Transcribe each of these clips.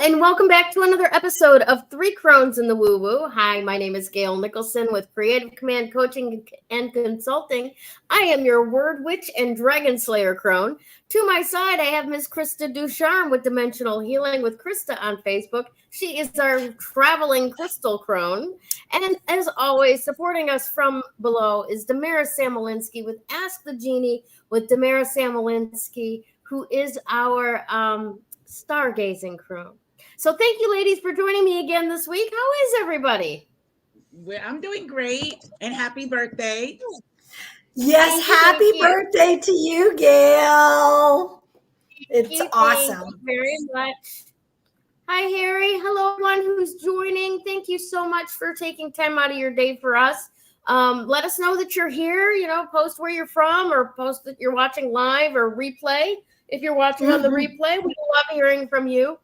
And welcome back to another episode of Three Crones in the Woo Woo. Hi, my name is Gayle Nicholson with Creative Command Coaching and Consulting. I am your Word Witch and Dragon Slayer Crone. To my side, I have Miss Krista Ducharme with Dimensional Healing with Krista on Facebook. She is our traveling crystal crone. And as always, supporting us from below is Damaris Samolinski with Ask the Genie with Damaris Samolinski, who is our stargazing crone. So thank you, ladies, for joining me again this week. How is everybody? Well, I'm doing great, and happy birthday. Yes, happy birthday to you, Gayle. It's awesome. Thank you very much. Hi, Harry. Hello, everyone who's joining. Thank you so much for taking time out of your day for us. Let us know that you're here. Post where you're from, or post that you're watching live or replay. If you're watching on the replay, we love hearing from you.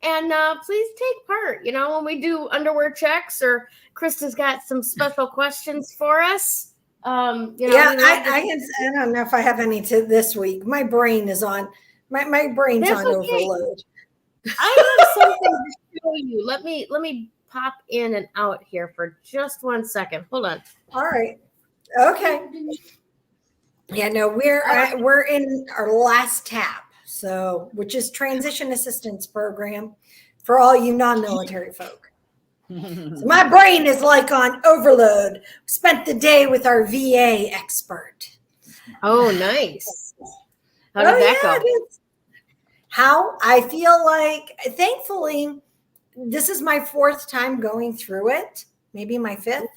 And please take part, when we do underwear checks, or Krista's got some special questions for us. I don't know if I have any to this week. My brain is on, my brain's on overload. I have something to show you. Let me pop in and out here for just 1 second. Hold on. All right. Okay. Yeah, no, we're in our last tap. So, which is Transition Assistance Program for all you non-military folk. So my brain is like on overload. Spent the day with our VA expert. Oh, nice. How did that go? How I feel like, thankfully, this is my 4th time going through it, maybe my 5th.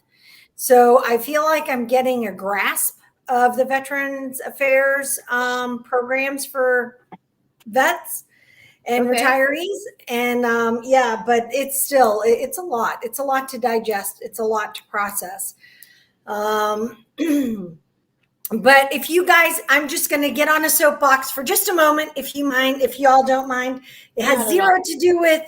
So I feel like I'm getting a grasp of the Veterans Affairs programs for vets and retirees. And but it's a lot. It's a lot to digest. It's a lot to process. But if you guys, I'm just going to get on a soapbox for just a moment, if you mind, if y'all don't mind. It has zero to do with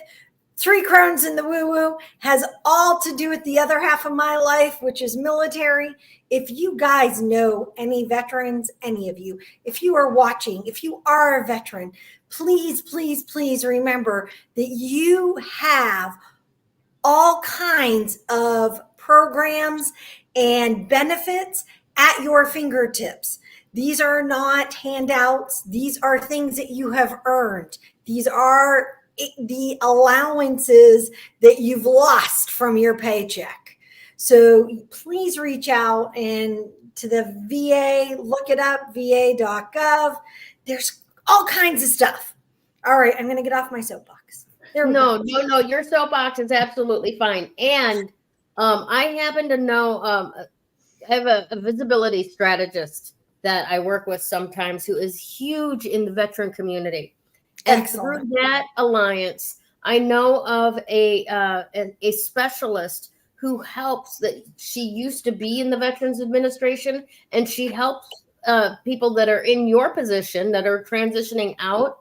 Three Crones in the Woo Woo, has all to do with the other half of my life, which is military. If you guys know any veterans, any of you, if you are watching, if you are a veteran, please, please, please remember that you have all kinds of programs and benefits at your fingertips. These are not handouts. These are things that you have earned. These are the allowances that you've lost from your paycheck. So please reach out and to the VA, look it up, va.gov. There's all kinds of stuff. All right, I'm going to get off my soapbox. No, your soapbox is absolutely fine. And I happen to know, I have a visibility strategist that I work with sometimes who is huge in the veteran community. And through that alliance, I know of a specialist who helps, that she used to be in the Veterans Administration, and she helps people that are in your position that are transitioning out,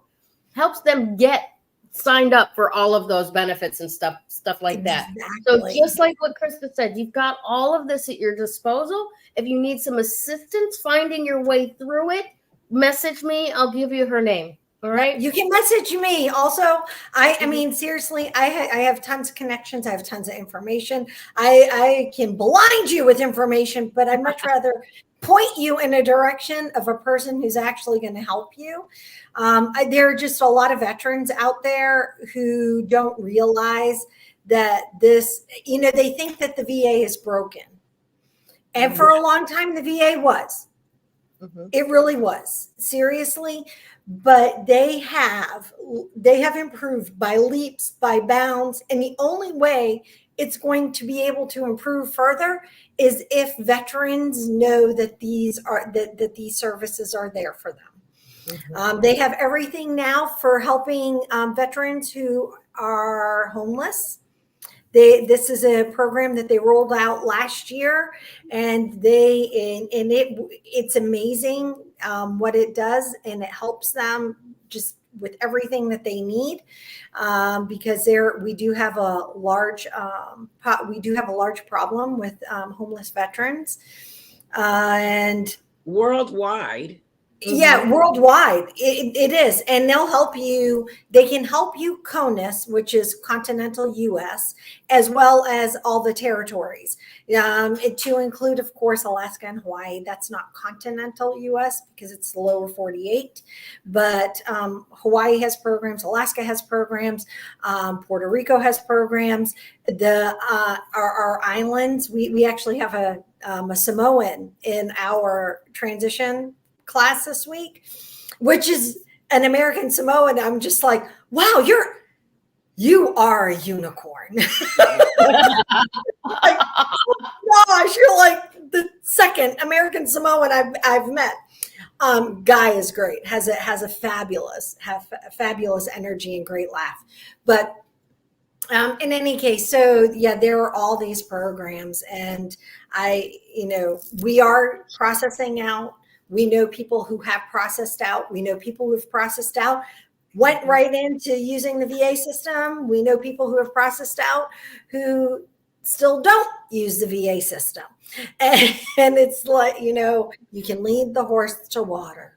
helps them get signed up for all of those benefits and stuff like that. So just like what Krista said, you've got all of this at your disposal. If you need some assistance finding your way through it, message me. I'll give you her name. All right. You can message me also. I mean, seriously, I have tons of connections. I have tons of information. I can blind you with information, but I'd much rather point you in a direction of a person who's actually going to help you. There are just a lot of veterans out there who don't realize that this, they think that the VA is broken. And for a long time, the VA was. It really was. Seriously. But they have improved by leaps, by bounds. And the only way it's going to be able to improve further is if veterans know that these services are there for them. They have everything now for helping veterans who are homeless. This is a program that they rolled out last year, and it's amazing what it does, and it helps them just with everything that they need, because we do have a large problem with homeless veterans, and worldwide. Yeah, worldwide it is, and they'll help you. They can help you CONUS, which is continental U.S., as well as all the territories, to include, of course, Alaska and Hawaii. That's not continental U.S. because it's the lower 48, but Hawaii has programs, Alaska has programs, Puerto Rico has programs. Our islands, we actually have a Samoan in our transition class this week, which is an American Samoan. I'm just like, wow, you are a unicorn. Like, oh gosh, you're like the second American Samoan I've met. Guy is great, has a fabulous energy and great laugh. But in any case, so yeah, there are all these programs, and we are processing out. We know people who have processed out. We know people who have processed out, went right into using the VA system. We know people who have processed out who still don't use the VA system. And it's like, you can lead the horse to water.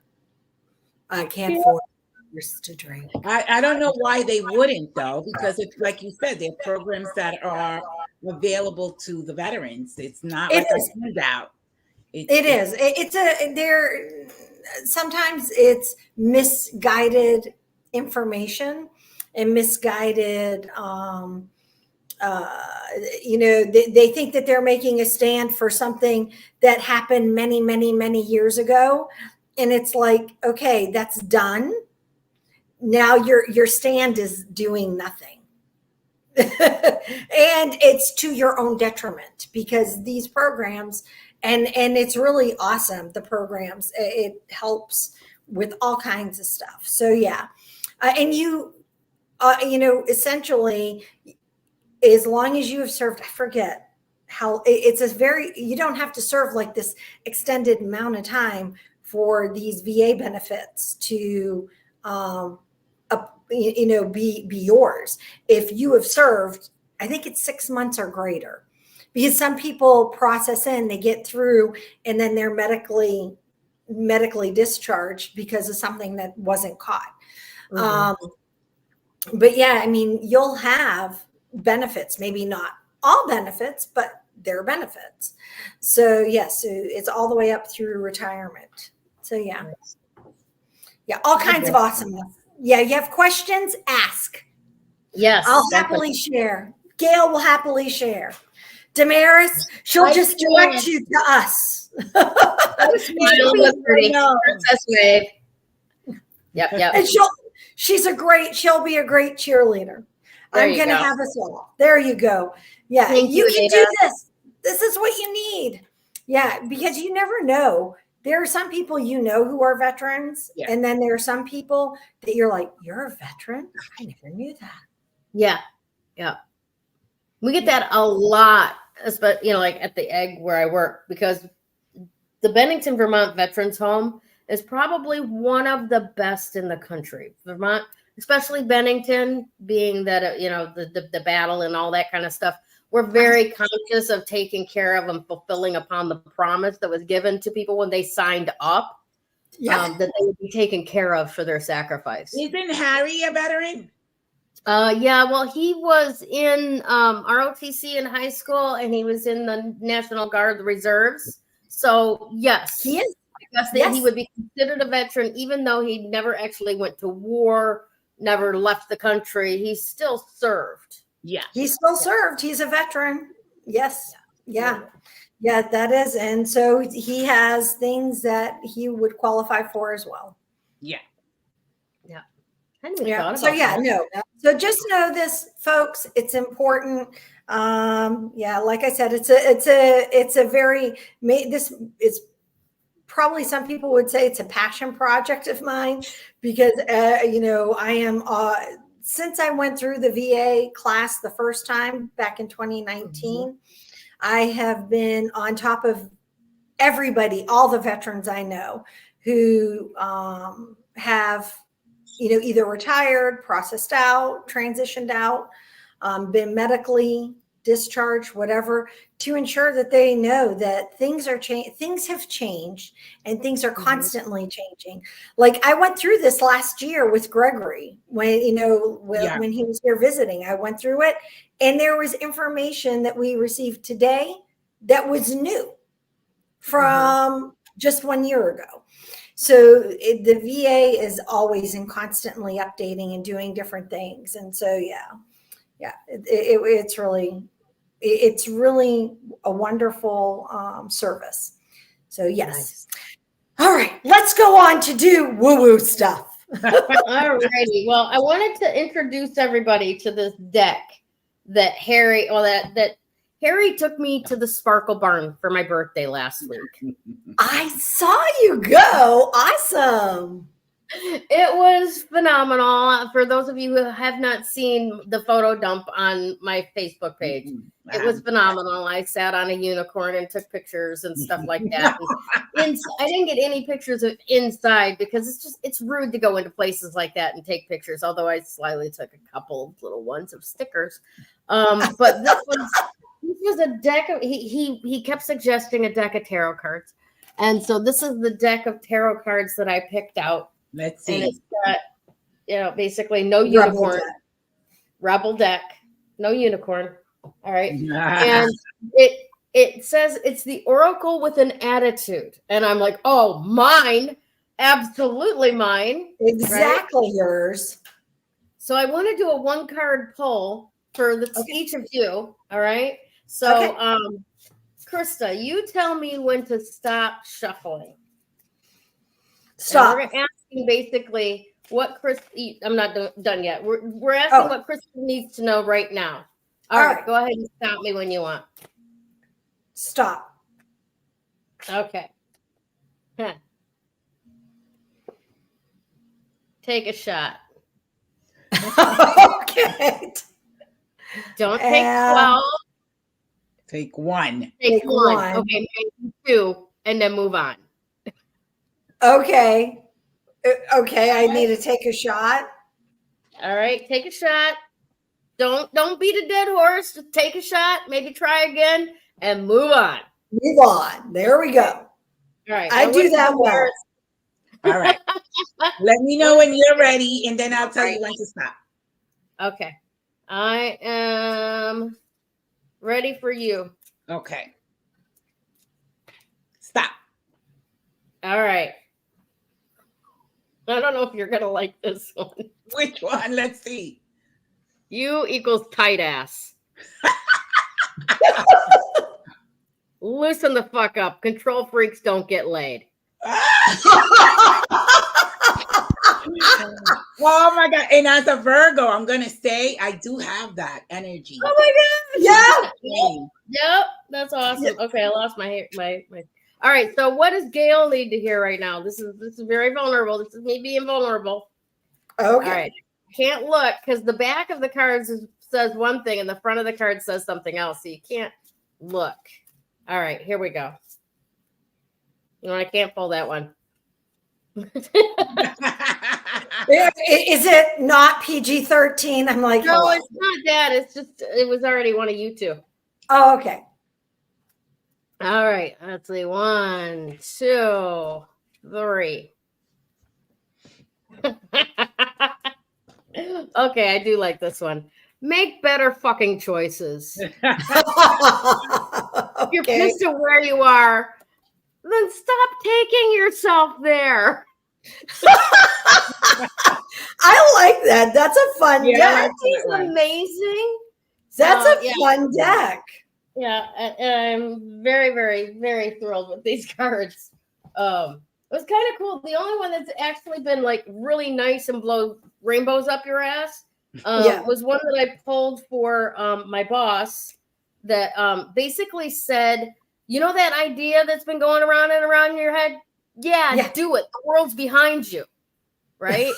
I can't force the horse to drink. I don't know why they wouldn't, though, because it's like you said, there are programs that are available to the veterans. It's not like a handout. Sometimes it's misguided information and misguided, they think that they're making a stand for something that happened many, many, many years ago. And it's like, okay, that's done. Now your stand is doing nothing. And it's to your own detriment, because these programs, and it's really awesome, the programs, it helps with all kinds of stuff. So yeah. And essentially, as long as you have served, I forget how, you don't have to serve like this extended amount of time for these VA benefits to, be yours. If you have served, I think it's 6 months or greater. Because some people process in, they get through, and then they're medically discharged because of something that wasn't caught. Mm-hmm. But yeah, you'll have benefits, maybe not all benefits, but there are benefits. So yes, it's all the way up through retirement. So yeah, all kinds of awesomeness. Yeah, you have questions, ask. Yes, I'll happily share. Gayle will happily share. Damaris, she'll just direct you to us. Princess Wave. Yep. And she'll be a great cheerleader. I'm going to have us all. There you go. Yeah. Thank you can do this. This is what you need. Yeah. Because you never know. There are some people who are veterans. Yeah. And then there are some people that you're like, you're a veteran? I never knew that. Yeah. Yeah. We get that a lot, especially, like at the Egg where I work, because the Bennington, Vermont Veterans Home is probably one of the best in the country. Vermont, especially Bennington, being that, the battle and all that kind of stuff. We're very conscious of taking care of and fulfilling upon the promise that was given to people when they signed up, that they would be taken care of for their sacrifice. Isn't Harry a veteran? Yeah, well, he was in ROTC in high school, and he was in the National Guard Reserves. So yes, he is. I guess that he would be considered a veteran, even though he never actually went to war, never left the country. He still served. Yeah, he still served. He's a veteran. Yes. Yeah, that is. And so he has things that he would qualify for as well. Yeah. So just know this, folks. It's important. Like I said, it's a very, this is probably some people would say it's a passion project of mine because, I am, since I went through the VA class the first time back in 2019, I have been on top of everybody, all the veterans I know who have, either retired, processed out, transitioned out, been medically discharged, whatever, to ensure that they know that things have changed and things are constantly changing. Like I went through this last year with Gregory when he was here visiting. I went through it, and there was information that we received today that was new from just 1 year ago. So the VA is always and constantly updating and doing different things. And so, it's really a wonderful service. So yes. Nice. All right, let's go on to do woo-woo stuff. All righty. Well, I wanted to introduce everybody to this deck that Harry took me to the Sparkle Barn for my birthday last week. I saw you go. Awesome. It was phenomenal. For those of you who have not seen the photo dump on my Facebook page, it was phenomenal. I sat on a unicorn and took pictures and stuff like that. And I didn't get any pictures of inside because it's rude to go into places like that and take pictures, although I slyly took a couple of little ones of stickers. But this was a deck of, he kept suggesting a deck of tarot cards. And so this is the deck of tarot cards that I picked out. Let's see. And it's got, basically no unicorn. Rebel deck, no unicorn. All right. And it says it's the oracle with an attitude. And I'm like, oh, mine. Absolutely mine. Exactly right? Yours. So I want to do a 1-card pull for each of you. All right. So Krista, you tell me when to stop shuffling. Stop. And we're asking basically what Krista. I'm not done yet. We're asking what Krista needs to know right now. All right. Go ahead and stop me when you want. Stop. Okay. Huh. Take a shot. Okay. Don't take 12. Take 1. Take 1. Okay, maybe 2, and then move on. Okay. I need to take a shot. All right, take a shot. Don't beat a dead horse. Just take a shot. Maybe try again and move on. Move on. There we go. All right. I do that well. All right. Let me know when you're ready, and then I'll tell you when to stop. Okay. I am ready for you. Okay. Stop. All right. I don't know if you're going to like this one. Which one? Let's see. U equals tight ass. Listen the fuck up. Control freaks don't get laid. Oh my God. And as a Virgo, I'm going to say I do have that energy. Oh my God. Yeah. Yep. That's awesome. Yep. Okay. I lost my. All right. So what does Gayle need to hear right now? This is very vulnerable. This is me being vulnerable. Okay. All right. Can't look because the back of the cards says one thing and the front of the card says something else. So you can't look. All right. Here we go. No, I can't pull that one. Is it not PG-13? I'm like, no, it's not that. It's just, it was already one of you two. Oh, okay. All right. Let's see. 1, 2, 3. Okay. I do like this one. Make better fucking choices. If you're pissed at where you are, then stop taking yourself there. I like that. That's a fun deck. He's amazing. That's a fun deck. Yeah, and I'm very, very, very thrilled with these cards. It was kind of cool. The only one that's actually been like really nice and blow rainbows up your ass was one that I pulled for my boss that basically said, you know that idea that's been going around and around in your head Yeah, do it. The world's behind you, right?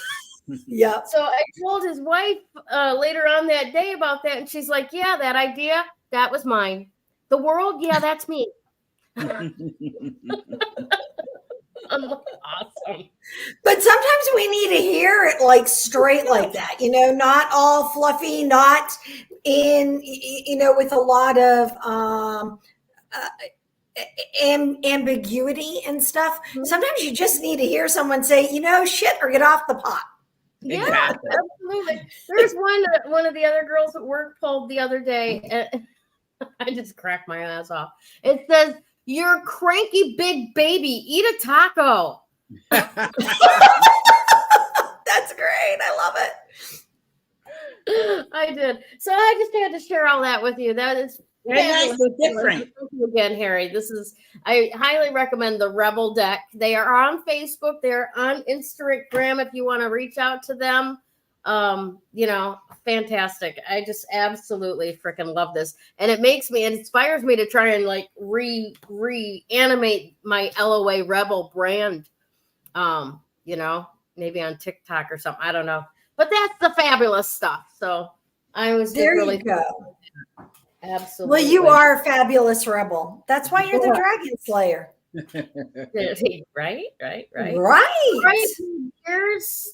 Yeah. So I told his wife later on that day about that, and she's like, yeah, that idea, that was mine. The world, yeah, that's me. I'm like, awesome. But sometimes we need to hear it like straight like that, not all fluffy, not in, with a lot of ambiguity and stuff. Sometimes you just need to hear someone say, shit, or get off the pot. Yeah, Exactly. absolutely. There's one of the other girls at work pulled the other day, and I just cracked my ass off. It says, "You're cranky big baby. Eat a taco." That's great. I love it. I did. So I just had to share all that with you. That is nice, so different. Thank you again, Harry. I highly recommend the Rebel deck. They are on Facebook. They're on Instagram if you want to reach out to them. Fantastic. I just absolutely freaking love this. And it inspires me to try and like reanimate my LOA Rebel brand. Maybe on TikTok or something. I don't know. But that's the fabulous stuff. So I was there. Really you go. Absolutely. Well, you are a fabulous rebel. That's why you're the Dragon Slayer. Right. Right.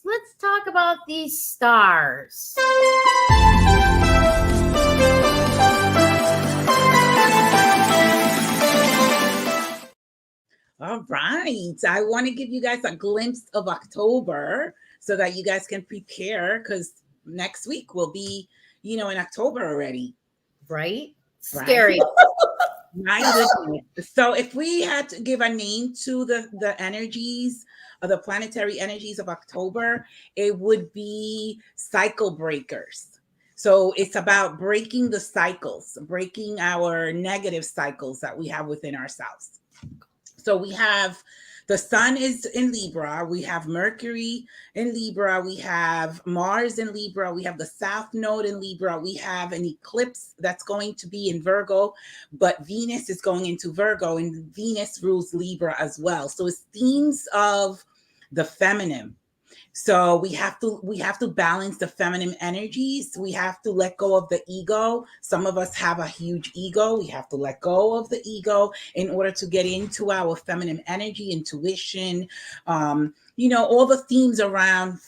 Let's talk about these stars. All right. I want to give you guys a glimpse of October so that you guys can prepare, because next week will be, in October already. Right? Scary. My goodness. So if we had to give a name to the energies, the planetary energies of October, it would be cycle breakers. So it's about breaking the cycles, breaking our negative cycles that we have within ourselves. So we have the sun is in Libra, we have Mercury in Libra, we have Mars in Libra, we have the South Node in Libra, we have an eclipse that's going to be in Virgo, but Venus is going into Virgo, and Venus rules Libra as well. So it's themes of the feminine. So we have to balance the feminine energies. We have to let go of the ego. Some of us have a huge ego. We have to let go of the ego in order to get into our feminine energy, intuition, all the themes around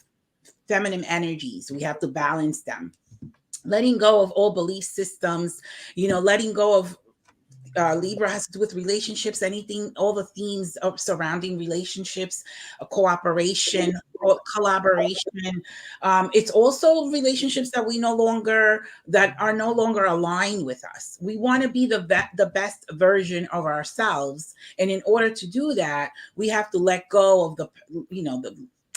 feminine energies. We have to balance them. Letting go of all belief systems, letting go of Libra has to do with relationships, anything, all the themes of surrounding relationships, cooperation, collaboration. It's also relationships that are no longer aligned with us. We want to be the best version of ourselves. And in order to do that, we have to let go of the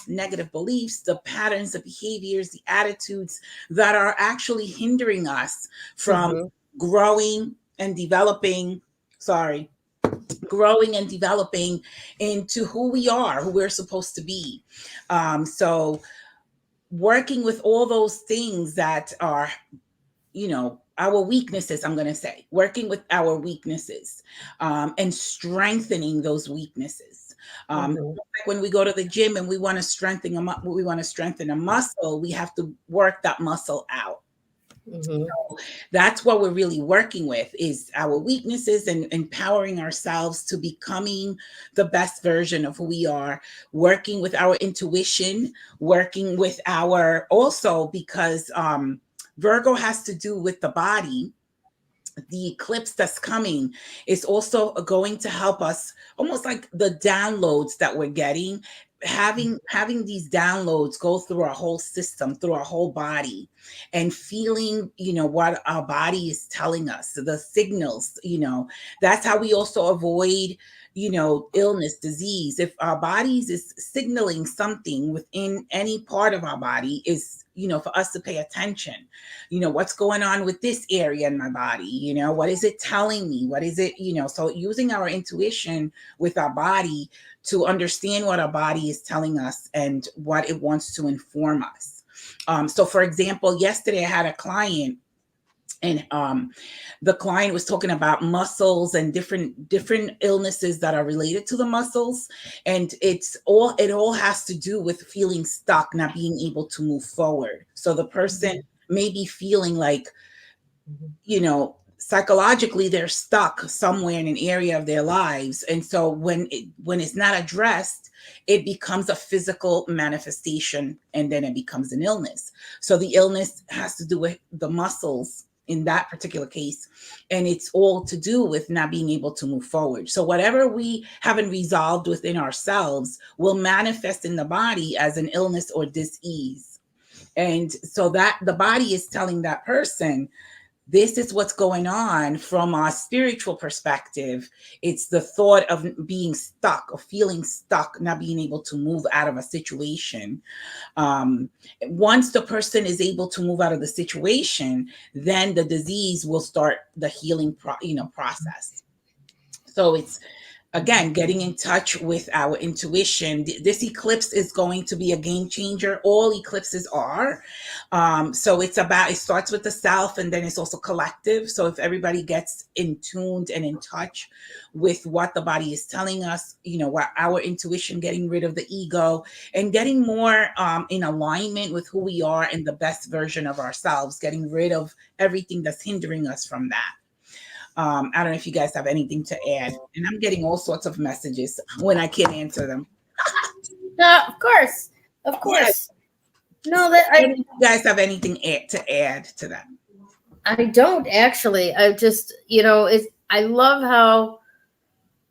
negative beliefs, the patterns, the behaviors, the attitudes that are actually hindering us from growing and developing into who we are, who we're supposed to be. So working with all those things that are, our weaknesses, I'm going to say, working with our weaknesses and strengthening those weaknesses. Like when we go to the gym and we want to strengthen a muscle, we have to work that muscle out. So that's what we're really working with, is our weaknesses and empowering ourselves to becoming the best version of who we are, working with our intuition, working with because Virgo has to do with the body. The eclipse that's coming is also going to help us, almost like the downloads that we're getting, having these downloads go through our whole system, through our whole body, and feeling, what our body is telling us, the signals, that's how we also avoid, illness, disease. If our bodies is signaling something within any part of our body, is, for us to pay attention, what's going on with this area in my body, what is it telling me? What is it, so using our intuition with our body to understand what our body is telling us and what it wants to inform us. So for example, yesterday I had a client And the client was talking about muscles and different illnesses that are related to the muscles, and it all has to do with feeling stuck, not being able to move forward. So the person may be feeling like, psychologically they're stuck somewhere in an area of their lives, and so when it's not addressed, it becomes a physical manifestation, and then it becomes an illness. So the illness has to do with the muscles in that particular case, and it's all to do with not being able to move forward. So whatever we haven't resolved within ourselves will manifest in the body as an illness or dis-ease. And so that the body is telling that person, this is what's going on from a spiritual perspective. It's the thought of being stuck, or feeling stuck, not being able to move out of a situation. Once the person is able to move out of the situation, then the disease will start the healing process. So it's, again, getting in touch with our intuition. This eclipse is going to be a game changer. All eclipses are. So it starts with the self, and then it's also collective. So if everybody gets in tuned and in touch with what the body is telling us, what our intuition, getting rid of the ego and getting more in alignment with who we are and the best version of ourselves, getting rid of everything that's hindering us from that. I don't know if you guys have anything to add, and I'm getting all sorts of messages when I can't answer them. Of course. Yes. No, you guys have anything to add to that? I don't actually. I just, I love how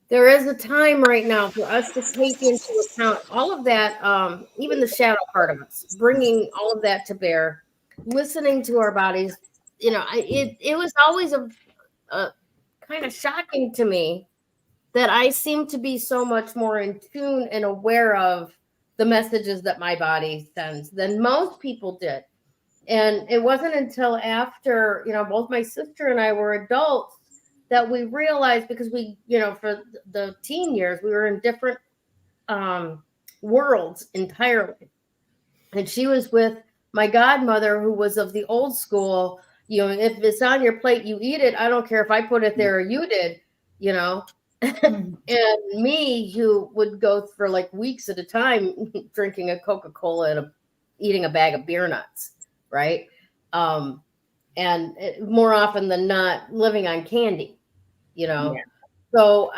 there is a time right now for us to take into account all of that, even the shadow part of us, bringing all of that to bear, listening to our bodies. It was always a kind of shocking to me that I seem to be so much more in tune and aware of the messages that my body sends than most people did. And it wasn't until after, both my sister and I were adults that we realized, because we, for the teen years, we were in different worlds entirely. And she was with my godmother, who was of the old school. If it's on your plate, you eat it. I don't care if I put it there or you did, And me, who would go for like weeks at a time drinking a Coca-Cola and eating a bag of beer nuts, right? And more often than not, living on candy, Yeah. So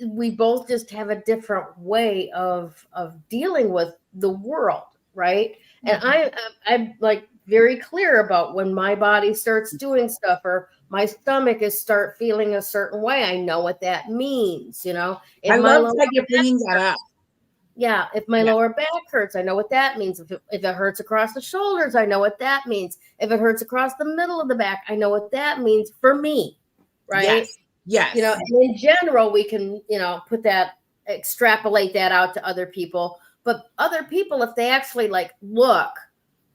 we both just have a different way of dealing with the world, right? And I'm like very clear about when my body starts doing stuff, or my stomach start feeling a certain way. I know what that means, If I love that you're bringing that up. Yeah, if my lower back hurts, I know what that means. If it hurts across the shoulders, I know what that means. If it hurts across the middle of the back, I know what that means for me, right? Yes. And in general, we can, extrapolate that out to other people. But other people, if they actually look,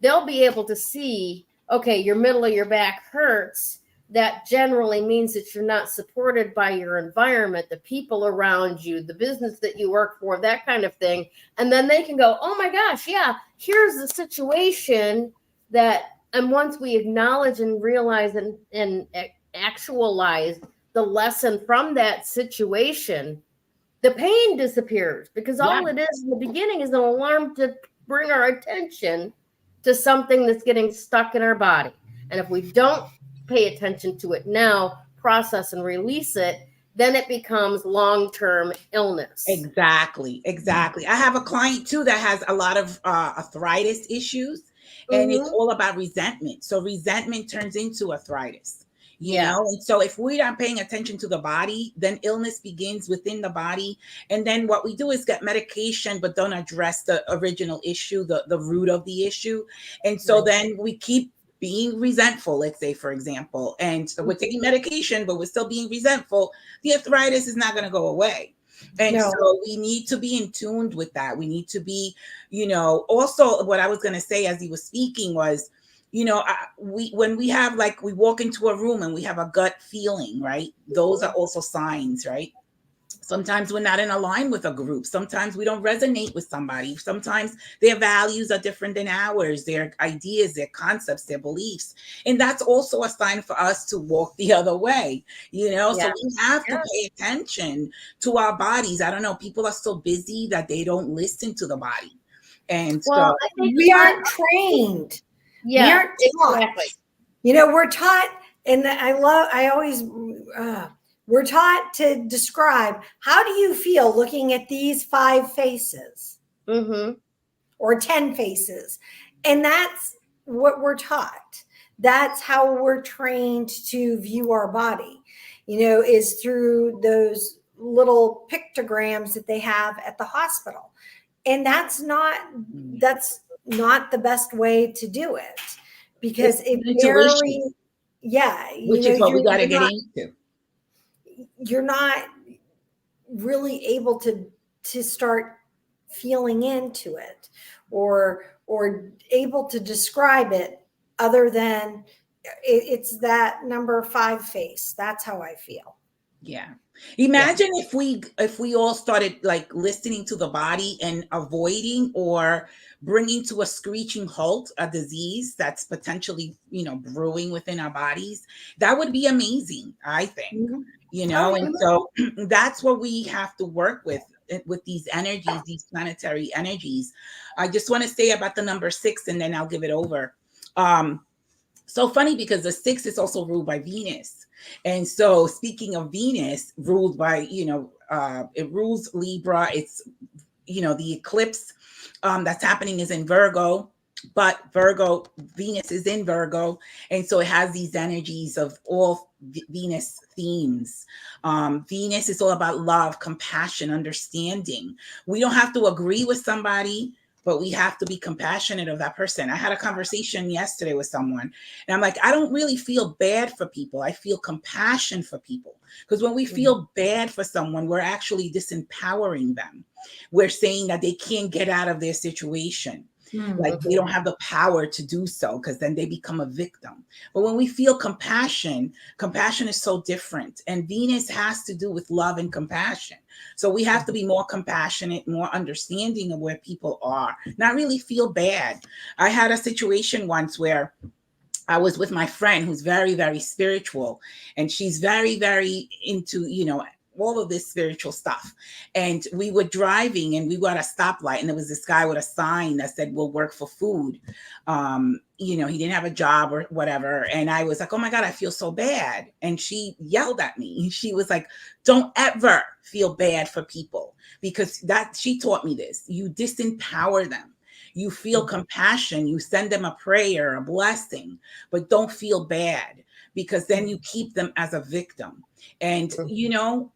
they'll be able to see, okay, your middle of your back hurts. That generally means that you're not supported by your environment, the people around you, the business that you work for, that kind of thing. And then they can go, oh my gosh, yeah, here's the situation and once we acknowledge and realize and actualize the lesson from that situation, the pain disappears, because all it is in the beginning is an alarm to bring our attention to something that's getting stuck in our body. And if we don't pay attention to it now, process and release it, then it becomes long-term illness. Exactly. I have a client too that has a lot of arthritis issues, and it's all about resentment. So resentment turns into arthritis. You know, and so if we're not paying attention to the body, then illness begins within the body. And then what we do is get medication, but don't address the original issue, the root of the issue. And so then we keep being resentful, let's say, for example, and so we're taking medication, but we're still being resentful. The arthritis is not going to go away. And so we need to be in tune with that. We need to be, also what I was going to say as he was speaking was, when we have we walk into a room and we have a gut feeling, right? Those are also signs, right? Sometimes we're not in line with a group. Sometimes we don't resonate with somebody. Sometimes their values are different than ours, their ideas, their concepts, their beliefs. And that's also a sign for us to walk the other way, you know? So we have to pay attention to our bodies. I don't know. People are so busy that they don't listen to the body. And well, so I think we aren't trained. Yeah, we aren't taught. exactly. You know, we're taught, and we're taught to describe, how do you feel looking at these 5 faces or 10 faces? And that's what we're taught. That's how we're trained to view our body, you know, is through those little pictograms that they have at the hospital. And that's not the best way to do it, because it barely, which is what we got to get into. You're not really able to start feeling into it or able to describe it, other than it's that number 5 face. That's how I feel. Yeah. Imagine if we all started like listening to the body and avoiding or bringing to a screeching halt a disease that's potentially, you know, brewing within our bodies. That would be amazing, I think. You know, and so that's what we have to work with these energies, these planetary energies. I just want to say about the number 6, and then I'll give it over. So funny, because the 6 is also ruled by Venus. And so speaking of Venus, ruled by, you know, it rules Libra. It's, you know, the eclipse that's happening is in Virgo. But Venus is in Virgo. And so it has these energies of all Venus themes. Venus is all about love, compassion, understanding. We don't have to agree with somebody, but we have to be compassionate of that person. I had a conversation yesterday with someone, and I'm like, I don't really feel bad for people. I feel compassion for people. Because when we feel bad for someone, we're actually disempowering them. We're saying that they can't get out of their situation. Like they don't have the power to do so, because then they become a victim. But when we feel compassion is so different. And Venus has to do with love and compassion. So we have to be more compassionate, more understanding of where people are, not really feel bad. I had a situation once where I was with my friend who's very, very spiritual, and she's very, very into, you know, all of this spiritual stuff. And we were driving and we were at a stoplight, and there was this guy with a sign that said, "We'll work for food." You know, he didn't have a job or whatever. And I was like, oh my God, I feel so bad. And she yelled at me. She was like, don't ever feel bad for people, because that, she taught me this. You disempower them. You feel compassion. You send them a prayer, a blessing, but don't feel bad, because then you keep them as a victim. And, you know,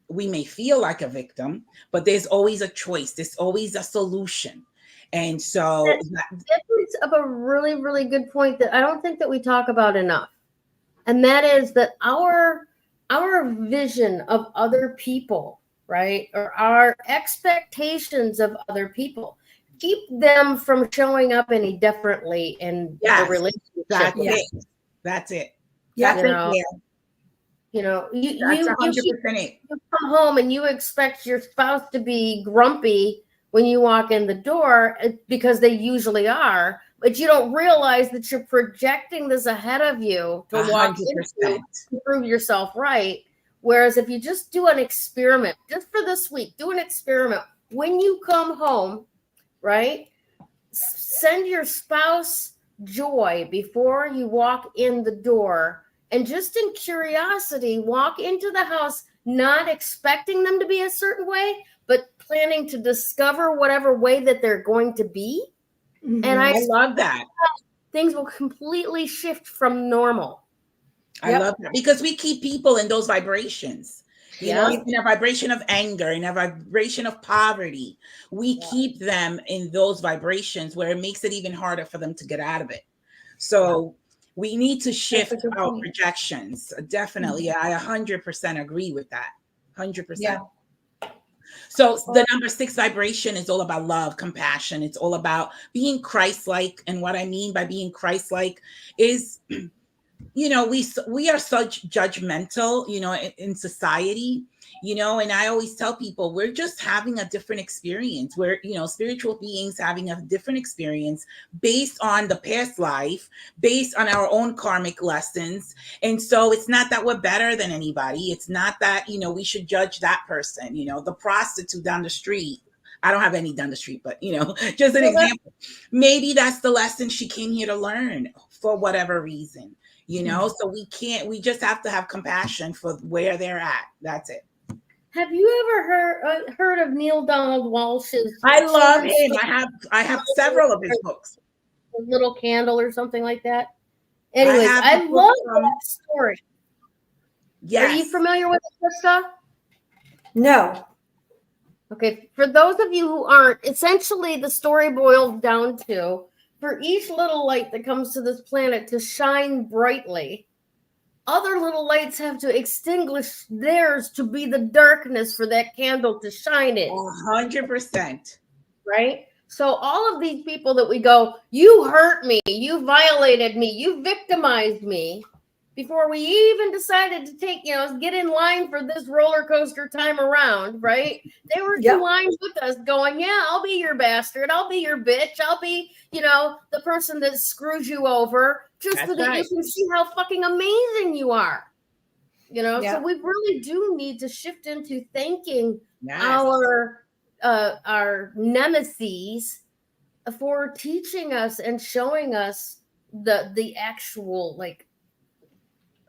we may feel like a victim, but there's always a choice. There's always a solution. And so that brings up a really, really good point that I don't think that we talk about enough. And that is that our vision of other people, right, or our expectations of other people, keep them from showing up any differently in the relationship. That's it. That's it. Yeah. You know, you 100% you come home and you expect your spouse to be grumpy when you walk in the door, because they usually are, but you don't realize that you're projecting this ahead of you to 100%. Walk into to prove yourself right. Whereas if you just do an experiment, just for this week, do an experiment. When you come home, right, send your spouse joy before you walk in the door. And just in curiosity, walk into the house, not expecting them to be a certain way, but planning to discover whatever way that they're going to be. And I love that. Things will completely shift from normal. I love that, because we keep people in those vibrations. You know, in a vibration of anger, in a vibration of poverty. We keep them in those vibrations where it makes it even harder for them to get out of it. So we need to shift our projections. Definitely. I 100% agree with that. 100%. Yeah. So the number 6 vibration is all about love, compassion. It's all about being Christ-like. And what I mean by being Christ-like is, you know, we are such judgmental, you know, in society. you know, and I always tell people we're just having a different experience. We're, you know, spiritual beings having a different experience based on the past life, based on our own karmic lessons. And so it's not that we're better than anybody. It's not that, you know, we should judge that person, you know, the prostitute down the street. I don't have any down the street, but, you know, just an example. Maybe that's the lesson she came here to learn for whatever reason, you know. So we just have to have compassion for where they're at. That's it. Have you ever heard of Neil Donald Walsh's? I love him. I have several of his books. A Little Candle or something like that. Anyways, I love that story. Yes. Are you familiar with it, Krista? No. Okay, for those of you who aren't, essentially the story boils down to, for each little light that comes to this planet to shine brightly, other little lights have to extinguish theirs to be the darkness for that candle to shine in. 100%. Right? So all of these people that we go, you hurt me, you violated me, you victimized me, before we even decided to take, you know, get in line for this roller coaster time around, right? They were in line with us going, yeah, I'll be your bastard. I'll be your bitch. I'll be, you know, the person that screws you over just so that you can see how fucking amazing you are. You know, so we really do need to shift into thanking our nemesis for teaching us and showing us the actual, like,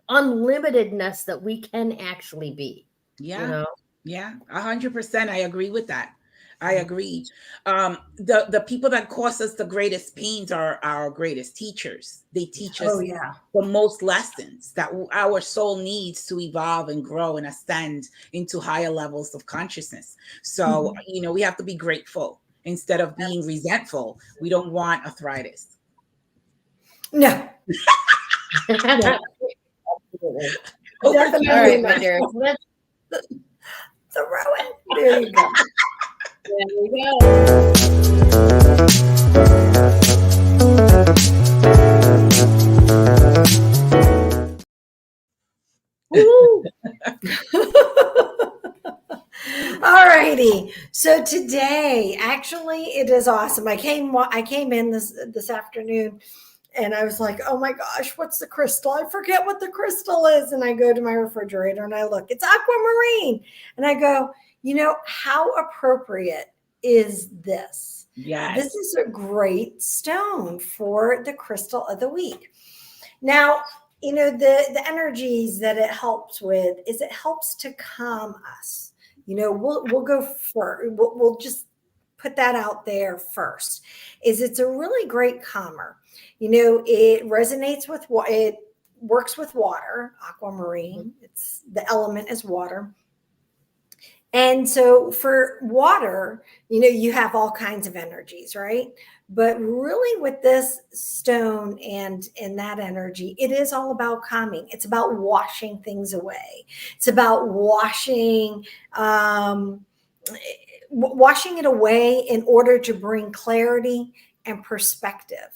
unlimitedness that we can actually be. Yeah. You know? Yeah. 100%. I agree with that. I agree. The people that cause us the greatest pains are our greatest teachers. They teach us the most lessons that our soul needs to evolve and grow and ascend into higher levels of consciousness. So, you know, we have to be grateful instead of being resentful. We don't want arthritis. No. No. Definitely. All right, my dear. Throw it. There you go. There we go. All righty. So today, actually, it is awesome. I came in this afternoon. And I was like, oh my gosh, what's the crystal? I forget what the crystal is. And I go to my refrigerator and I look, it's Aquamarine. And I go, you know, how appropriate is this? Yes. This is a great stone for the crystal of the week. Now, you know, the energies that it helps with is it helps to calm us. You know, we'll go first. We'll just put that out there first. It's a really great calmer. You know, it resonates with what it works with water, aquamarine. It's the element is water. And so for water, you know, you have all kinds of energies, right? But really with this stone and that energy, it is all about calming. It's about washing things away. It's about washing it away in order to bring clarity and perspective.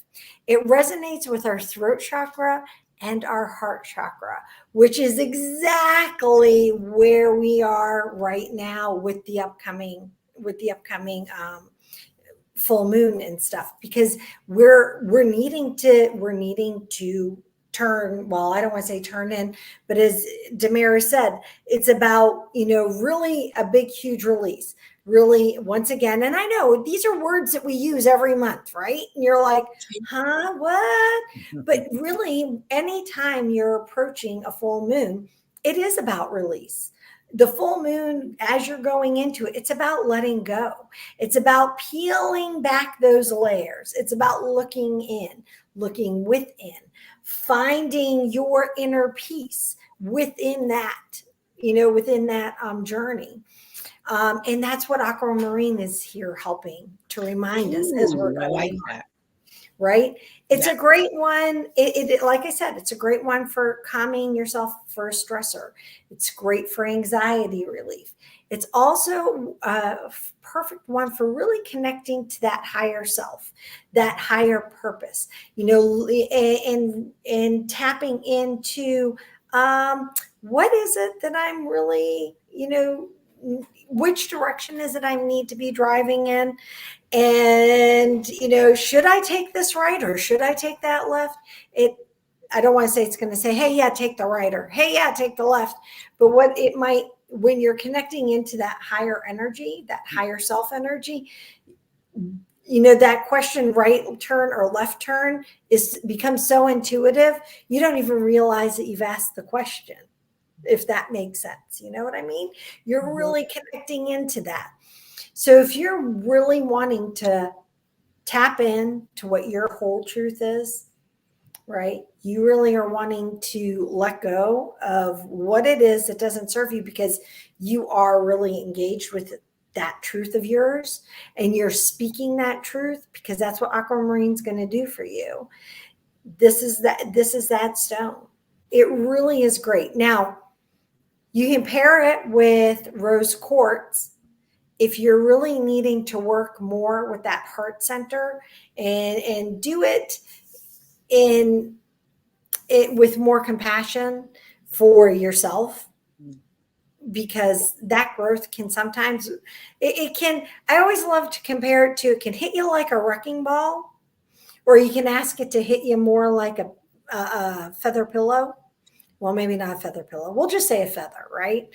It resonates with our throat chakra and our heart chakra, which is exactly where we are right now with the upcoming full moon and stuff, because we're needing to turn, well, I don't want to say turn in, but as Damaris said, it's about, you know, really a big, huge release. Really, once again, and I know these are words that we use every month, right? And you're like, huh, what? But really, anytime you're approaching a full moon, it is about release. The full moon, as you're going into it, it's about letting go. It's about peeling back those layers. It's about looking in, looking within, finding your inner peace within that, you know, within that journey. And that's what Aquamarine is here helping to remind us as we're going. I like that. Right? It's a great one. It like I said, it's a great one for calming yourself for a stressor. It's great for anxiety relief. It's also a perfect one for really connecting to that higher self, that higher purpose, you know, and tapping into what is it that I'm really which direction is it I need to be driving in? And, should I take this right or should I take that left? I don't want to say it's going to say, hey, yeah, take the right, or hey, yeah, take the left. But what it might, when you're connecting into that higher energy, that higher self energy, that question, right turn or left turn, becomes so intuitive, you don't even realize that you've asked the question, if that makes sense. You know what I mean? You're really connecting into that. So if you're really wanting to tap in to what your whole truth is, right? You really are wanting to let go of what it is that doesn't serve you, because you are really engaged with that truth of yours, and you're speaking that truth, because that's what Aquamarine's going to do for you. This is that stone. It really is great. Now, you can pair it with rose quartz if you're really needing to work more with that heart center, and do it with more compassion for yourself, because that growth can sometimes, it can, I always love to compare it to, it can hit you like a wrecking ball, or you can ask it to hit you more like a feather pillow. Well, maybe not a feather pillow. We'll just say a feather, right?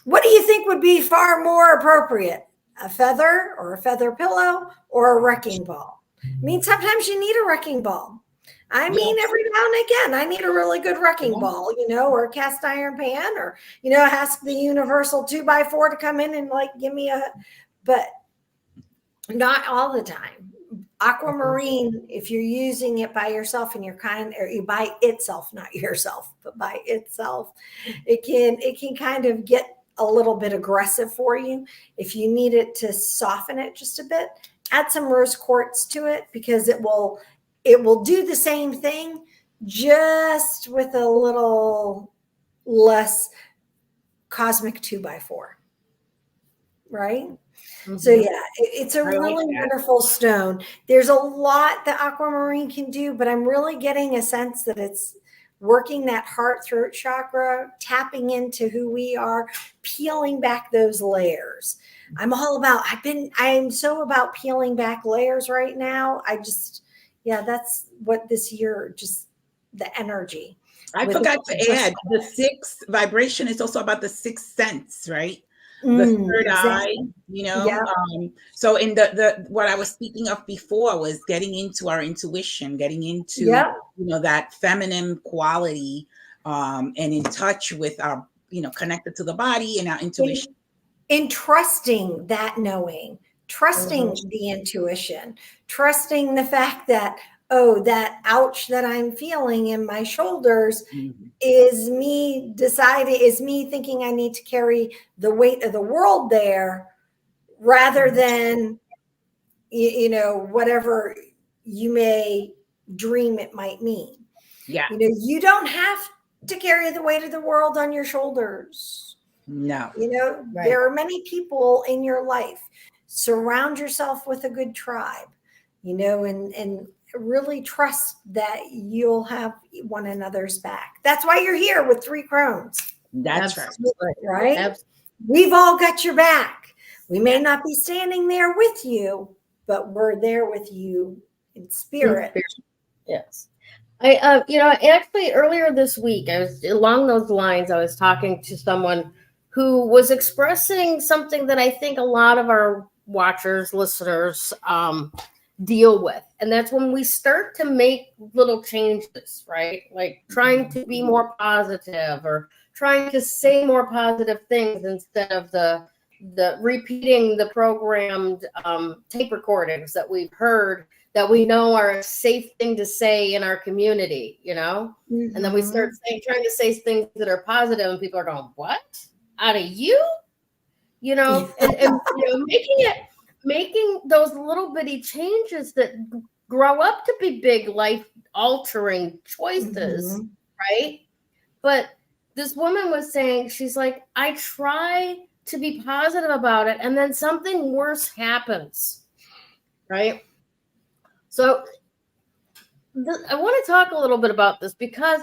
What do you think would be far more appropriate? A feather, or a feather pillow, or a wrecking ball? I mean, sometimes you need a wrecking ball. I mean, every now and again, I need a really good wrecking ball, or a cast iron pan, or, ask the universal 2x4 to come in and give me but not all the time. Aquamarine, if you're using it by yourself and or by itself, not yourself, but by itself, it can kind of get a little bit aggressive for you. If you need it to soften it just a bit, add some rose quartz to it, because it will do the same thing, just with a little less cosmic 2x4, right? So yeah, it's a really wonderful stone. There's a lot that Aquamarine can do, but I'm really getting a sense that it's working that heart throat chakra, tapping into who we are, peeling back those layers. I'm so about peeling back layers right now. That's what this year, just the energy. I forgot to add, the sixth vibration is also about the sixth sense, right? The third eye, so in the what I was speaking of before was getting into our intuition, getting into that feminine quality, and in touch with our, connected to the body and our intuition. In trusting that knowing, trusting the intuition, trusting the fact that, that ouch that I'm feeling in my shoulders is me thinking I need to carry the weight of the world there, rather than, whatever you may dream it might mean. Yeah. You don't have to carry the weight of the world on your shoulders. No. There are many people in your life. Surround yourself with a good tribe, and really trust that you'll have one another's back. That's why you're here with 3 Crones. That's right. Absolutely. We've all got your back. We may not be standing there with you, but we're there with you in spirit. Yes. Actually earlier this week, I was along those lines. I was talking to someone who was expressing something that I think a lot of our watchers, listeners, deal with. And that's when we start to make little changes, right? Like trying to be more positive, or trying to say more positive things instead of the repeating the programmed tape recordings that we've heard, that we know are a safe thing to say in our community, and then we start trying to say things that are positive, and people are going, what? Out of you? And making those little bitty changes that grow up to be big life altering choices, right? But this woman was saying, she's like, I try to be positive about it, and then something worse happens, right? So I want to talk a little bit about this, because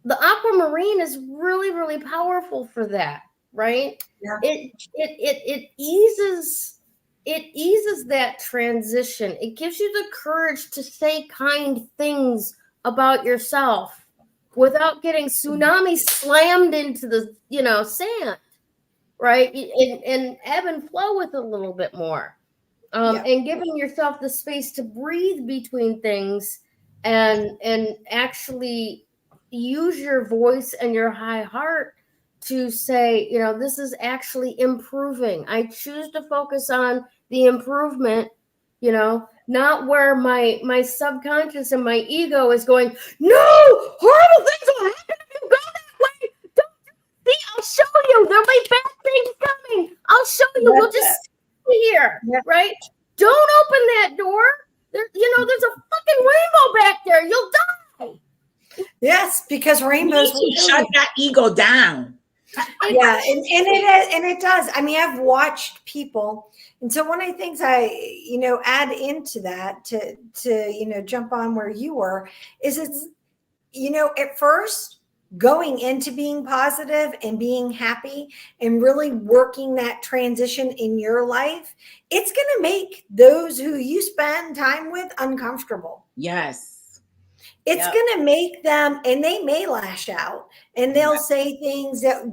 the Aquamarine is really, really powerful for that. right? Yeah. It eases that transition. It gives you the courage to say kind things about yourself without getting tsunami slammed into the, sand, right? And ebb and flow with a little bit more. And giving yourself the space to breathe between things and actually use your voice and your high heart to say, this is actually improving. I choose to focus on the improvement, not where my subconscious and my ego is going, no, horrible things will happen if you go that way. Don't see, I'll show you. There'll be bad things coming. I'll show you. We'll just here, right? Don't open that door. There's a fucking rainbow back there. You'll die. Yes, because rainbows will shut that ego down. Yeah, and it does. I mean, I've watched people, and so one of the things I add into that to jump on where you were is it's at first, going into being positive and being happy and really working that transition in your life, it's going to make those who you spend time with uncomfortable. Yes. It's going to make them, and they may lash out and they'll say things that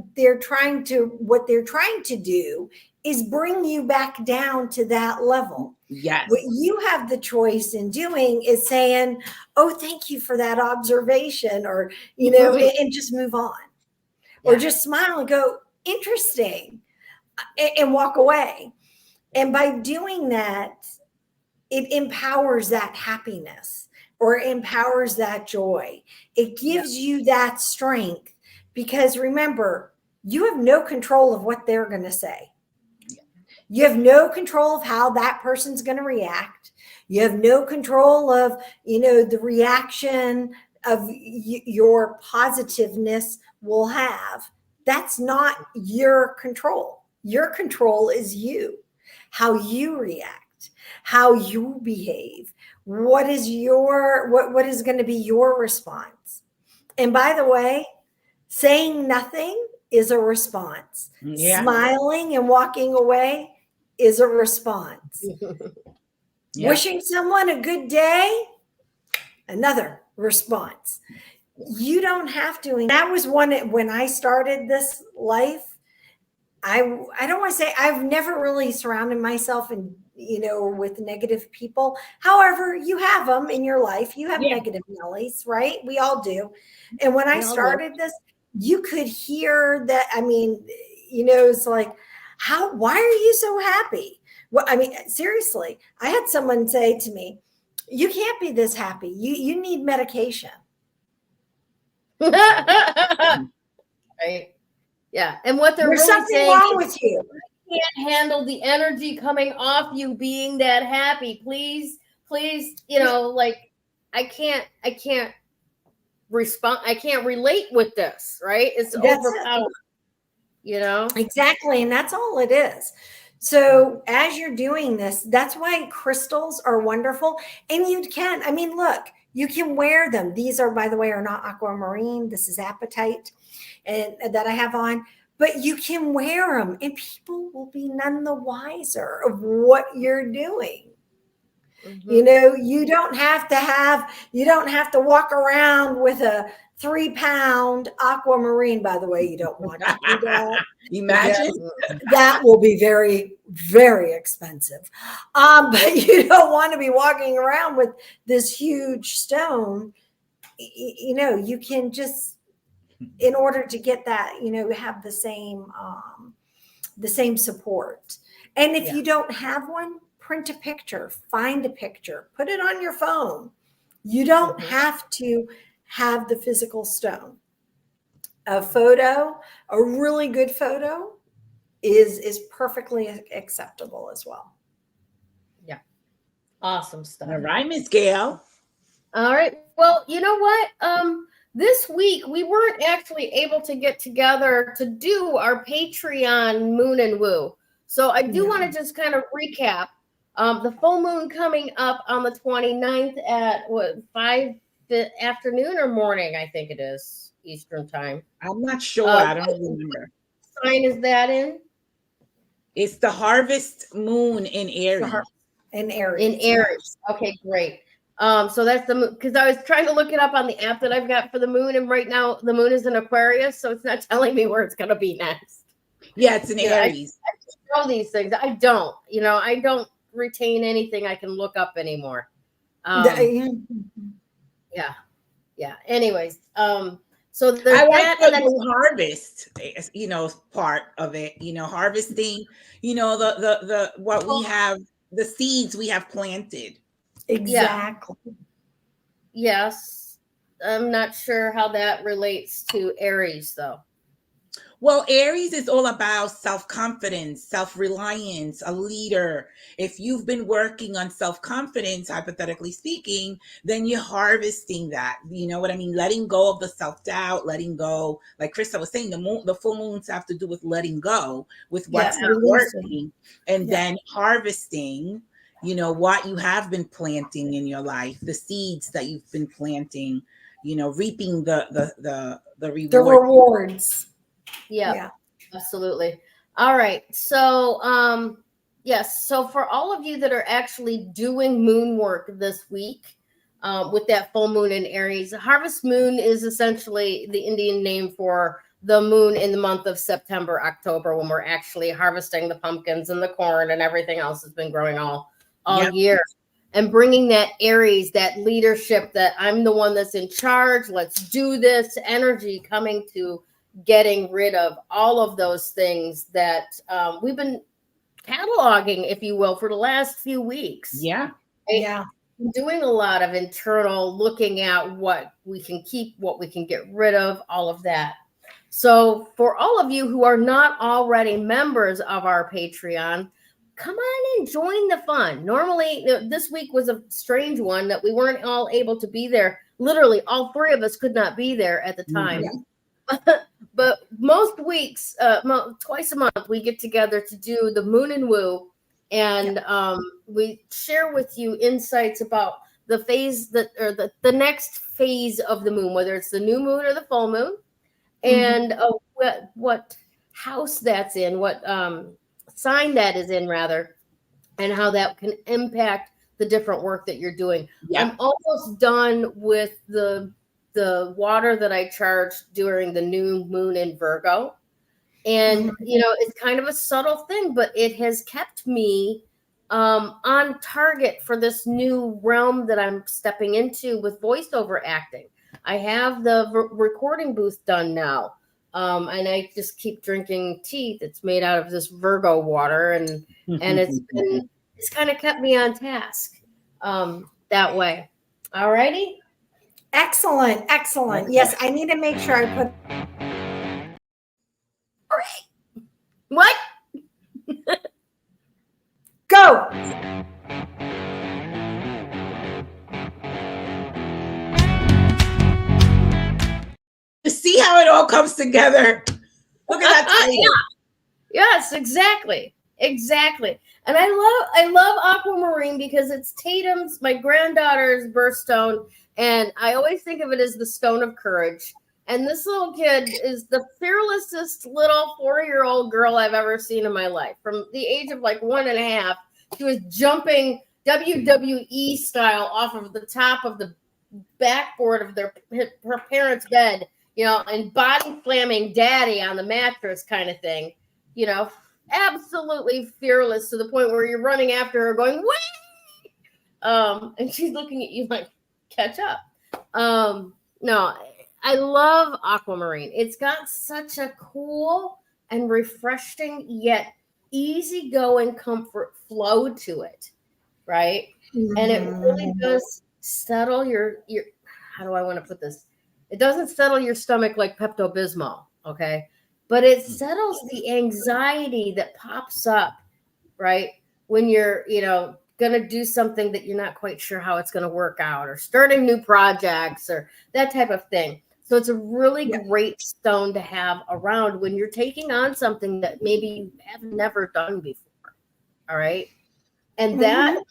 what they're trying to do is bring you back down to that level. Yes. What you have the choice in doing is saying, oh, thank you for that observation, or, and just move on, or just smile and go, interesting, and walk away. And by doing that, it empowers that happiness, or empowers that joy. It gives you that strength, because remember, you have no control of what they're going to say. You have no control of how that person's going to react. You have no control of, the reaction of your positiveness will have. That's not your control. Your control is you, how you react, how you behave. What is what is going to be your response? And by the way, saying nothing is a response. Yeah. Smiling and walking away is a response. Wishing someone a good day, another response. You don't have to. And that was when I started this life. I don't want to say I've never really surrounded myself with negative people. However, you have them in your life. You have negative Nellies, right? We all do. And when I started this, you could hear that. I mean, it's like, why are you so happy? Well, I mean, seriously, I had someone say to me, you can't be this happy. You need medication. Right. Yeah. And what they're There's really something saying wrong with you. You can't handle the energy coming off you being that happy. Please, I can't respond. I can't relate with this, right? It's overpowered. Exactly. And that's all it is. So as you're doing this, that's why crystals are wonderful. And look, you can wear them. These are, by the way, are not aquamarine. This is apatite, and that I have on, but you can wear them and people will be none the wiser of what you're doing. Mm-hmm. You don't have to walk around with a 3-pound aquamarine. By the way, you don't want to do that. Imagine that will be very, very expensive. But you don't want to be walking around with this huge stone. You can just, in order to get that, have the same support. And if you don't have one, print a picture, find a picture, put it on your phone. You don't have to have the physical stone. A photo, a really good photo is perfectly acceptable as well. Yeah. Awesome stuff. All right, Miss Gayle. All right. Well, you know what? This week we weren't actually able to get together to do our Patreon Moon and Woo. So I do want to just kind of recap. The full moon coming up on the 29th at 5 the afternoon or morning, I think it is, Eastern time. I'm not sure. I don't remember. sign is that in? It's the harvest moon in Aries. In Aries. In Aries. Okay, great. So that's the moon, because I was trying to look it up on the app that I've got for the moon, and right now the moon is in Aquarius, so it's not telling me where it's going to be next. Yeah, it's in Aries. I know these things. I don't. I don't retain anything I can look up anymore. Yeah. Anyways, so there's I like that, the and whole harvest, part of it. Harvesting. The what we have, the seeds we have planted. Exactly. Yes. I'm not sure how that relates to Aries, though. Well, Aries is all about self-confidence, self-reliance, a leader. If you've been working on self-confidence, hypothetically speaking, then you're harvesting that. You know what I mean? Letting go of the self-doubt, letting go. Like Krista was saying, the full moons have to do with letting go, with what's not working, and then harvesting, what you have been planting in your life, the seeds that you've been planting, reaping the rewards. Yeah, absolutely. All right. So, yes. So for all of you that are actually doing moon work this week, with that full moon in Aries, harvest moon is essentially the Indian name for the moon in the month of September, October, when we're actually harvesting the pumpkins and the corn and everything else that's been growing all year. And bringing that Aries, that leadership, that I'm the one that's in charge, let's do this energy, coming to getting rid of all of those things that we've been cataloging, if you will, for the last few weeks. Yeah. Right? Yeah. Doing a lot of internal looking at what we can keep, what we can get rid of, all of that. So for all of you who are not already members of our Patreon, come on and join the fun. Normally, this week was a strange one that we weren't all able to be there. Literally, all three of us could not be there at the time. Mm-hmm. But most weeks, twice a month, we get together to do the Moon and Woo, and we share with you insights about the phase the next phase of the moon, whether it's the new moon or the full moon, and what house that's in, what sign that is in, rather, and how that can impact the different work that you're doing. I'm almost done with the water that I charged during the new moon in Virgo. And, it's kind of a subtle thing, but it has kept me on target for this new realm that I'm stepping into with voiceover acting. I have the recording booth done now. And I just keep drinking tea that's made out of this Virgo water. And it's kind of kept me on task that way. All righty. Excellent. Yes, I need to make sure I put. All right. What? Go. To see how it all comes together. Look at that title. Yes, exactly. And I love Aquamarine because it's Tatum's, my granddaughter's birthstone. And I always think of it as the stone of courage. And this little kid is the fearlessest little 4-year-old girl I've ever seen in my life. From the age of like 1.5, she was jumping WWE style off of the top of the backboard of her parents' bed, and body slamming daddy on the mattress kind of thing, absolutely fearless to the point where you're running after her going, wait! And she's looking at you like, catch up. No, I love Aquamarine. It's got such a cool and refreshing yet easygoing comfort flow to it, right? Mm-hmm. And it really does settle your how do I want to put this? It doesn't settle your stomach like Pepto-Bismol, okay? But it settles the anxiety that pops up, right? When you're, going to do something that you're not quite sure how it's going to work out, or starting new projects or that type of thing. So it's a really great stone to have around when you're taking on something that maybe you have never done before. All right. And that is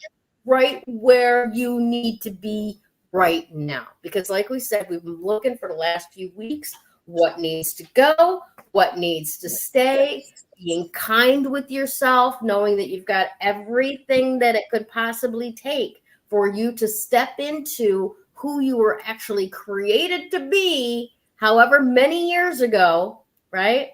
right where you need to be right now. Because like we said, we've been looking for the last few weeks, what needs to go, what needs to stay, being kind with yourself, knowing that you've got everything that it could possibly take for you to step into who you were actually created to be, however many years ago, right?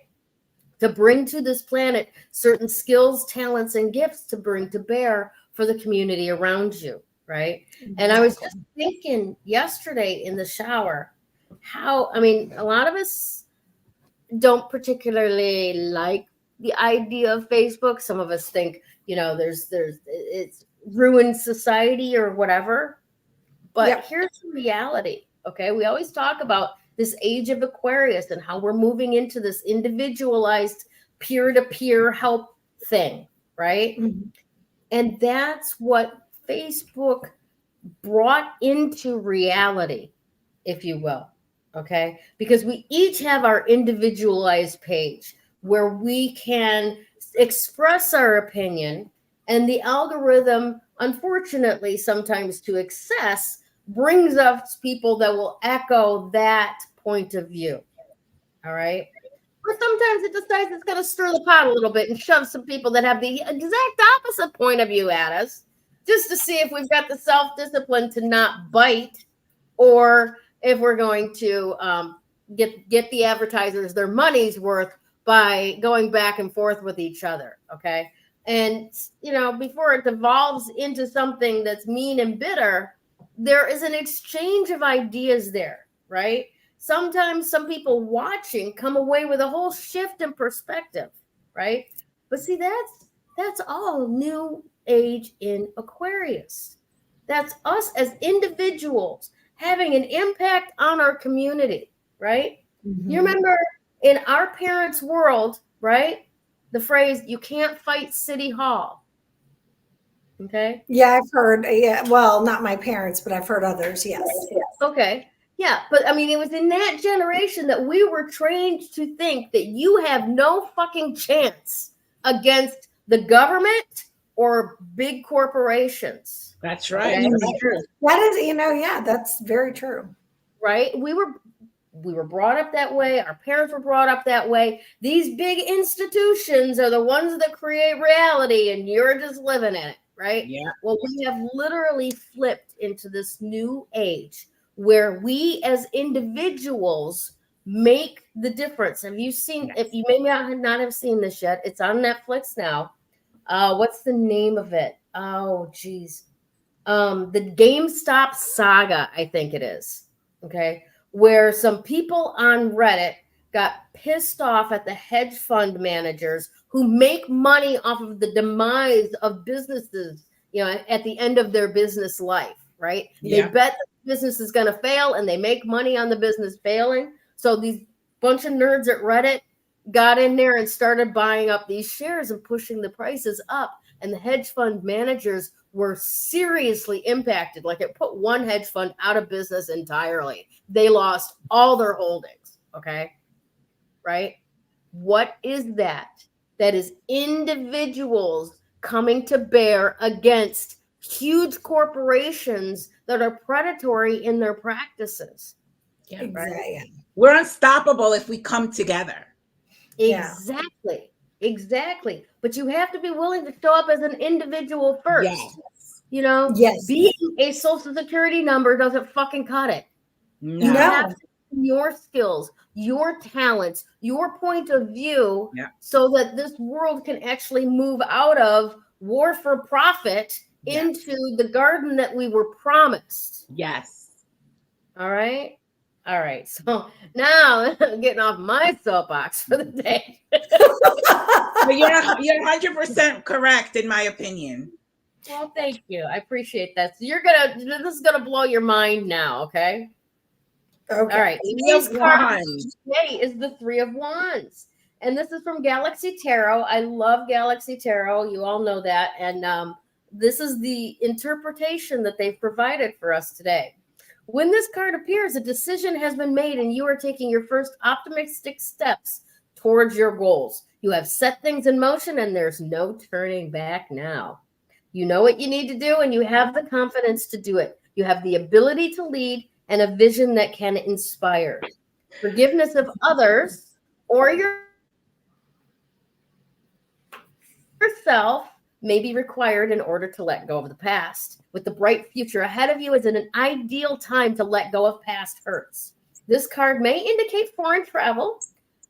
To bring to this planet certain skills, talents, and gifts to bring to bear for the community around you, right? And I was just thinking yesterday in the shower how, I mean, a lot of us don't particularly like the idea of Facebook. Some of us think, you know, it's ruined society or whatever. But here's the reality, okay? We always talk about this age of Aquarius and how we're moving into this individualized peer-to-peer help thing, right? Mm-hmm. And that's what Facebook brought into reality, if you will, okay? Because we each have our individualized page where we can express our opinion, and the algorithm, unfortunately, sometimes to excess, brings us people that will echo that point of view. All right. Or sometimes it decides it's going to stir the pot a little bit and shove some people that have the exact opposite point of view at us, just to see if we've got the self-discipline to not bite, or if we're going to get the advertisers their money's worth by going back and forth with each other. Okay. And, you know, before it devolves into something that's mean and bitter, there is an exchange of ideas there, right? Sometimes some people watching come away with a whole shift in perspective, right? But see, that's all new age in Aquarius. That's us as individuals having an impact on our community, right? Mm-hmm. You remember in our parents' world, right? The phrase, you can't fight City Hall. Okay. Yeah, I've heard. Yeah, well, not my parents, but I've heard others. Yes. Okay. Yeah, but I mean, it was in that generation that we were trained to think that you have no fucking chance against the government or big corporations. That's right. Okay? That's true. That is, you know, yeah, that's very true. Right? We were brought up that way. Our parents were brought up that way. These big institutions are the ones that create reality, and you're just living in it. Right? Yeah. Well, we have literally flipped into this new age where we as individuals make the difference. Have you seen, if you may not have seen this yet, it's on Netflix now. What's the name of it? Oh, geez. The GameStop saga, I think it is. Okay. Where some people on Reddit got pissed off at the hedge fund managers who make money off of the demise of businesses, you know, at the end of their business life, right? Yeah. They bet the business is going to fail and they make money on the business failing. So these bunch of nerds at Reddit got in there and started buying up these shares and pushing the prices up. And the hedge fund managers were seriously impacted. Like, it put one hedge fund out of business entirely. They lost all their holdings. Okay. Right? What is that? That is individuals coming to bear against huge corporations that are predatory in their practices. Yeah, exactly. Right? We're unstoppable if we come together. Exactly. Yeah. Exactly. But you have to be willing to show up as an individual first. Yes. You know, being a social security number doesn't fucking cut it. No. You have to your skills, your talents, your point of view, so that this world can actually move out of war for profit into the garden that we were promised. Yes. All right. All right. So now I'm getting off my soapbox for the day. But you're 100% correct in my opinion. Well, thank you. I appreciate that. So this is gonna blow your mind now, okay? Okay. All right. Today's card today is the Three of Wands. And this is from Galaxy Tarot. I love Galaxy Tarot. You all know that. And this is the interpretation that they've provided for us today. When this card appears, a decision has been made and you are taking your first optimistic steps towards your goals. You have set things in motion and there's no turning back now. You know what you need to do and you have the confidence to do it. You have the ability to lead and a vision that can inspire. Forgiveness of others or yourself may be required in order to let go of the past. With the bright future ahead of you, is an ideal time to let go of past hurts. This card may indicate foreign travel,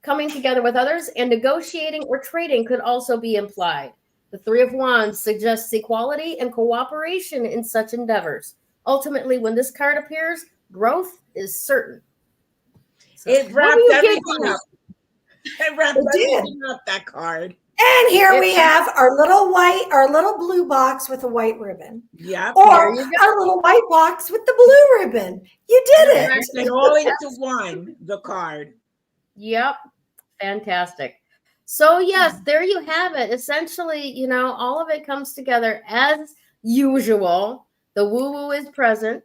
coming together with others, and negotiating or trading could also be implied. The Three of Wands suggests equality and cooperation in such endeavors. Ultimately, when this card appears, growth is certain. So, it wrapped everything up. It wrapped everything up, that card. And here we have our little blue box with a white ribbon. Yeah. Or our little white box with the blue ribbon. You did it. And all into one, the card. Yep. Fantastic. So yes, there you have it. Essentially, all of it comes together as usual. The woo-woo is present.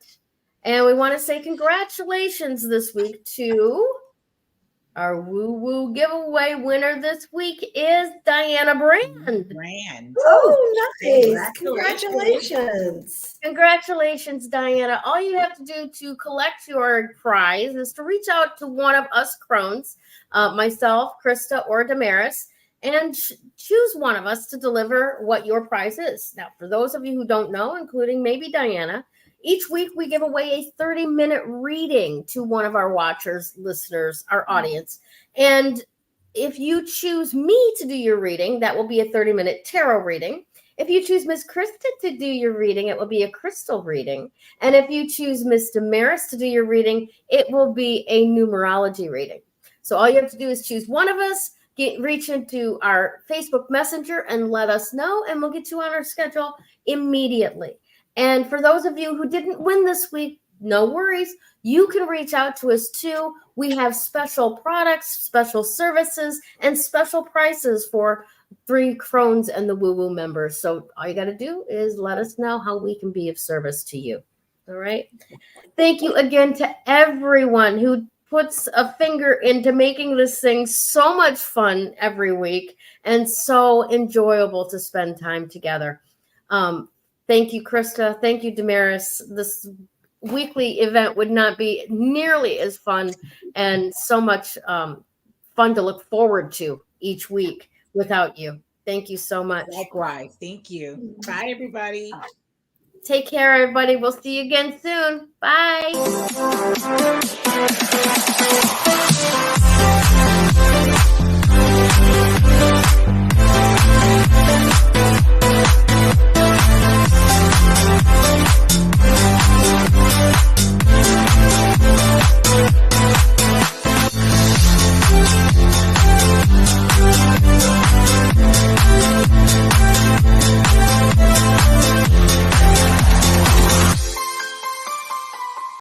And we want to say congratulations this week to our woo-woo giveaway winner this week is Diana Brand. Oh, nice. Congratulations. Congratulations, Diana. All you have to do to collect your prize is to reach out to one of us Crones, myself, Krista, or Damaris, and choose one of us to deliver what your prize is. Now, for those of you who don't know, including maybe Diana, each week we give away a 30-minute reading to one of our watchers, listeners, our audience. And if you choose me to do your reading, that will be a 30-minute tarot reading. If you choose Miss Krista to do your reading, it will be a crystal reading. And if you choose Miss Damaris to do your reading, it will be a numerology reading. So all you have to do is choose one of us, reach into our Facebook Messenger and let us know, and we'll get you on our schedule immediately. And for those of you who didn't win this week, no worries. You can reach out to us too. We have special products, special services, and special prices for 3 Crones and the Woo Woo members. So all you got to do is let us know how we can be of service to you. All right. Thank you again to everyone who puts a finger into making this thing so much fun every week and so enjoyable to spend time together. Thank you, Krista. Thank you, Damaris. This weekly event would not be nearly as fun and so much fun to look forward to each week without you. Thank you so much. Likewise. Thank you. Bye, everybody. Take care, everybody. We'll see you again soon. Bye.